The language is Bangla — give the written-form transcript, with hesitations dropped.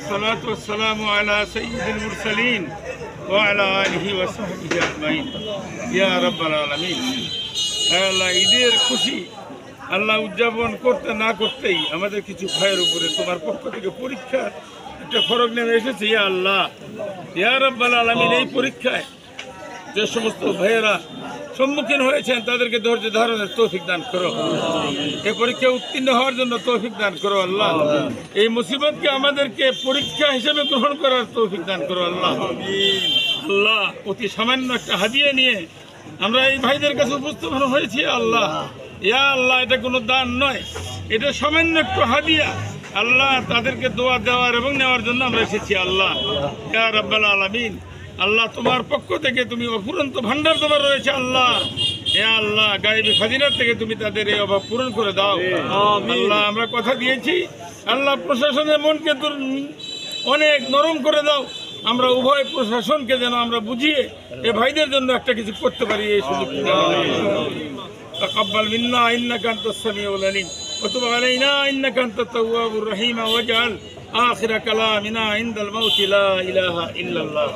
والصلاة والسلام على سيد المرسلين وعلى آله وصحبه أجمعين يا رب العالمين। আল্লাহ ঈদের খুশি আল্লাহ উদযাপন করতে না করতেই আমাদের কিছু ভাইয়ের উপরে তোমার পক্ষ থেকে পরীক্ষার একটা ফরক নেমে এসেছে। ইয়া আল্লাহ ইয়া রাব্বাল আলামিন, এই পরীক্ষায় যে সমস্ত ভাইয়েরা সম্মুখীন হয়েছেন তাদেরকে ধৈর্য ধারণের তৌফিক দান করো। এই পরীক্ষায় উত্তীর্ণ হওয়ার জন্য তৌফিক দান করো আল্লাহ। এই মুসিবতকে আমাদেরকে পরীক্ষা হিসেবে গ্রহণ করার তৌফিক দান করো আল্লাহ। আল্লাহ অতি সামান্য একটা হাদিয়া নিয়ে আমরা এই ভাইদের কাছে উপস্থাপন হয়েছি আল্লাহ। ইয়া আল্লাহ, এটা কোনো দান নয়, এটা সামান্য একটু হাদিয়া আল্লাহ। তাদেরকে দোয়া দেওয়ার এবং নেওয়ার জন্য আমরা এসেছি আল্লাহ। ইয়া রাব্বাল আলামিন, আল্লাহ তোমার পক্ষ থেকে তুমি অফুরন্ত ভান্ডার তোমার রয়েছে আল্লাহ। ইয়া আল্লাহ, গায়েবী খাজিনার থেকে তুমি তাদের এই অভাব পূরণ করে দাও আল্লাহ। আমরা কথা দিয়েছি আল্লাহ, প্রশাসনের মনকে অনেক নরম করে দাও। আমরা উভয় প্রশাসনকে যেন আমরা বুঝিয়ে এ ভাইদের জন্য একটা কিছু করতে পারি, এই সুযোগ তাকাব্বাল মিন্না ইন্নাকা আনতাস সামিউল আলিম ওয়া তুব আলাইনা ইন্নাকা আনতাত তাওয়াবুর রহিম ওয়াজআল আখিরা কালামিনা ইনদাল মাউতি লা ইলাহা ইল্লাল্লাহ।